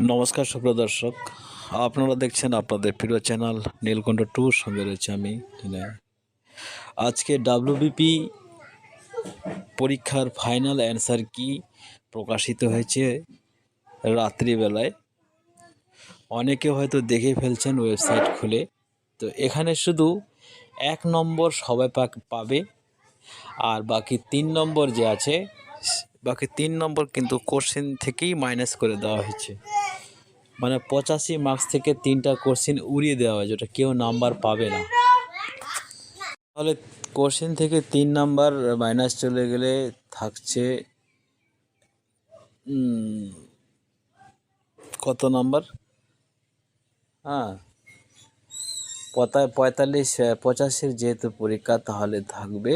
নমস্কার সুপ্রিয় দর্শক, আপনারা দেখছেন আপনাদের প্রিয় চ্যানেল নীলকণ্ঠ টুর। সঙ্গে রয়েছে আমি বিনয়। আজকে ডাব্লিউবিপি পরীক্ষার ফাইনাল অ্যান্সার কি প্রকাশিত হয়েছে রাত্রিবেলায়। অনেকে হয়তো দেখে ফেলছেন ওয়েবসাইট খুলে। তো এখানে শুধু 1 নম্বর সবাই পাবে, আর বাকি 3 নম্বর যে আছে, বাকি 3 নম্বর কিন্তু কোশ্চেন থেকেই মাইনাস করে দেওয়া হয়েছে। মানে 85 মার্কস থেকে 3টা কোশ্চেন উড়িয়ে দেওয়া হয়, যেটা কেউ নাম্বার পাবে না। তাহলে কোশ্চেন থেকে 3 নাম্বার মাইনাস চলে গেলে থাকছে কত নাম্বার? 85 যেহেতু পরীক্ষা, তাহলে থাকবে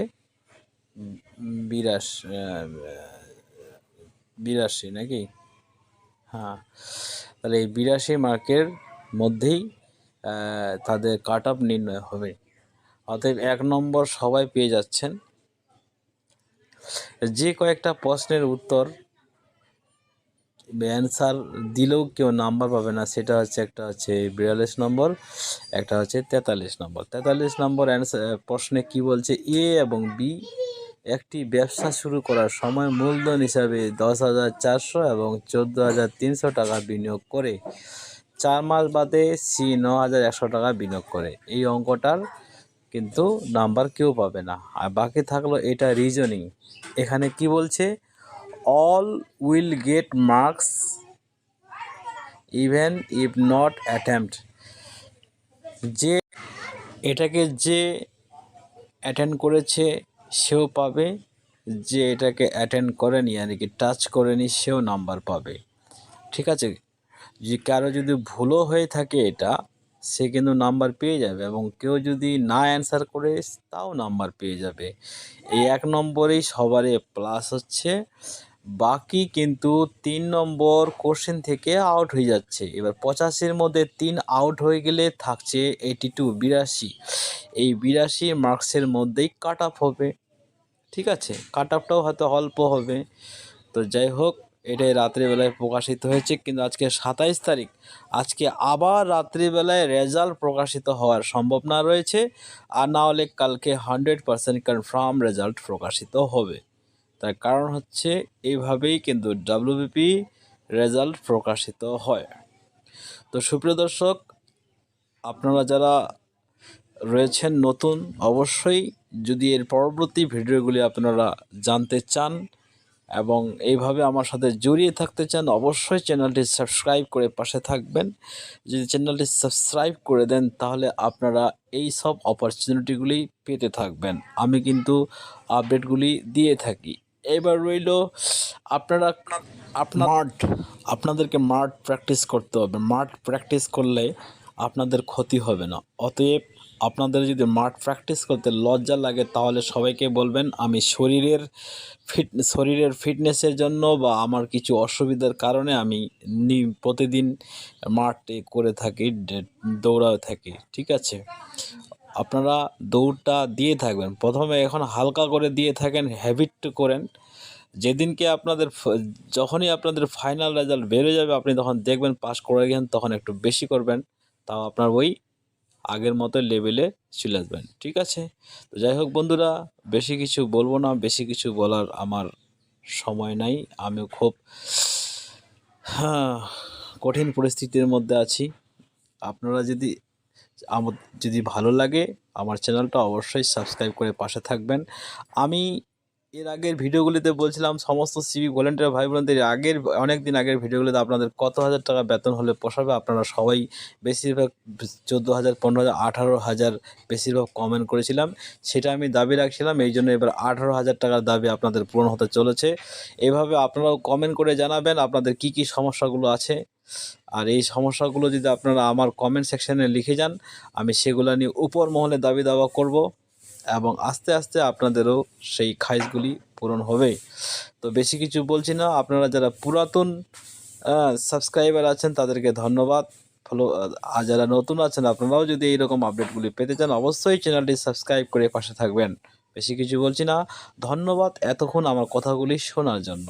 82 নাকি? তাহলে এই 82 মার্কের মধ্যেই তাদের কাট অফ নির্ণয় হবে। অতএব 1 নম্বর সবাই পেয়ে যাচ্ছেন। যে কয়েকটা প্রশ্নের উত্তর অ্যান্সার দিলেও কেউ নাম্বার পাবে না, সেটা হচ্ছে, একটা হচ্ছে 42 নম্বর, একটা হচ্ছে 43 নম্বর। 43 নম্বর প্রশ্নে কি বলছে? এ এবং বি একটি ব্যবসা শুরু করার সময় মূলধন হিসাবে 10,400 এবং 14,300 টাকা বিনিয়োগ করে 4 মাস বাদে সি 9,100 টাকা বিনিয়োগ করে। এই অঙ্কটার কিন্তু নাম্বার কেউ পাবে না। আর বাকি থাকলো এটা রিজনিং। এখানে কি বলছে? All will get marks even if not attempt. যে এটাকে যে অ্যাটেন্ড করেছে সেও পাবে, যে এটাকে অ্যাটেন্ড করেনি, মানে কি টাচ করেনি, সেও নাম্বার পাবে। ঠিক আছে? যে কারো যদি ভুলও হয়ে থাকে এটা, সে কিন্তু নাম্বার পেয়ে যাবে, এবং কেউ যদি না অ্যান্সার করে তাও নাম্বার পেয়ে যাবে। এই 1 নম্বরেই সবারই প্লাস হচ্ছে। বাকি কিন্তু 3 নম্বর কোশ্চেন থেকে আউট হয়ে যাচ্ছে। এবার 85-র মধ্যে 3 আউট হয়ে গেলে থাকছে 82 এই 82 মার্কসের মধ্যেই কাট অফ হবে। ঠিক আছে? কাট অফটাও হয়তো অল্প হবে। তো যাই হোক, এটাই রাত্রিবেলায় প্রকাশিত হয়েছে, কিন্তু আজকে 27 তারিখ। আজকে আবার রাত্রিবেলায় রেজাল্ট প্রকাশিত হওয়ার সম্ভাবনা রয়েছে, আর না হলে কালকে 100% কনফার্ম রেজাল্ট প্রকাশিত হবে। তার কারণ হচ্ছে এইভাবেই কিন্তু ডাব্লিউবিপি রেজাল্ট প্রকাশিত হয়। তো সুপ্রিয় দর্শক, আপনারা যারা রয়েছেন নতুন, অবশ্যই যদি এর পরবর্তী ভিডিওগুলি আপনারা জানতে চান এবং এইভাবে আমার সাথে জড়িয়ে থাকতে চান, অবশ্যই চ্যানেলটি সাবস্ক্রাইব করে পাশে থাকবেন। যদি চ্যানেলটি সাবস্ক্রাইব করে দেন, তাহলে আপনারা এই সব অপরচুনিটিগুলি পেতে থাকবেন। আমি কিন্তু আপডেটগুলি দিয়ে থাকি। এবার রইল আপনাদেরকে মাঠ প্র্যাকটিস করতে হবে। মাঠ প্র্যাকটিস করলে আপনাদের ক্ষতি হবে না। অতএব আপনাদের যদি মাঠ প্র্যাকটিস করতে লজ্জা লাগে, তাহলে সবাইকে বলবেন আমি শরীরের ফিটনেসের জন্য বা আমার কিছু অসুবিধার কারণে আমি প্রতিদিন মাঠে করে থাকি, দৌড়াও থাকি। ঠিক আছে? আপনারা দৌড়টা দিয়ে থাকবেন। প্রথমে এখন হালকা করে দিয়ে থাকেন, হ্যাবিট করেন। যেদিনকে যখনই আপনাদের ফাইনাল রেজাল্ট বেরো যাবে, আপনি তখন দেখবেন পাস করে গেছেন, তখন একটু বেশি করবেন, তাও আপনার ওই আগের মতো লেভেলে চলে আসবেন। ঠিক আছে? তো যাই হোক বন্ধুরা, বেশি কিছু বলবো না, বেশি কিছু বলার আমার সময় নাই। আমিও খুব কঠিন পরিস্থিতির মধ্যে আছি। আপনারা যদি ভালো লাগে, আমার চ্যানেলটা অবশ্যই সাবস্ক্রাইব করে পাশে থাকবেন। আমি এর আগের ভিডিওগুলিতে বলছিলাম, সমস্ত সিভিক ভলেন্টিয়ার ভাই বোনদের অনেক দিন আগের ভিডিওগুলিতে আপনাদের কত হাজার টাকা বেতন হলে পোষাবে, আপনারা সবাই বেশিরভাগ 14,000, 15,000, 18,000 বেশিরভাগ কমেন্ট করেছিলাম। সেটা আমি দাবি রাখছিলাম, এই জন্য এবার 18,000 টাকার দাবি আপনাদের পূরণ হতে চলেছে। এভাবে আপনারাও কমেন্ট করে জানাবেন আপনাদের কি কি সমস্যাগুলো আছে, আর এই সমস্যাগুলো যদি আপনারা আমার কমেন্ট সেকশানে লিখে যান, আমি সেগুলো নিয়ে উপর মহলে দাবি দাওয়া করব, এবং আস্তে আস্তে আপনাদেরও সেই খাইজগুলি পূরণ হবে। তো বেশি কিছু বলছি না। আপনারা যারা পুরাতন সাবস্ক্রাইবার আছেন তাদেরকে ধন্যবাদ। আর যারা নতুন আছেন, আপনারাও যদি এইরকম আপডেটগুলি পেতে চান, অবশ্যই চ্যানেলটি সাবস্ক্রাইব করে পাশে থাকবেন। বেশি কিছু বলছি না। ধন্যবাদ এতক্ষণ আমার কথাগুলি শোনার জন্য।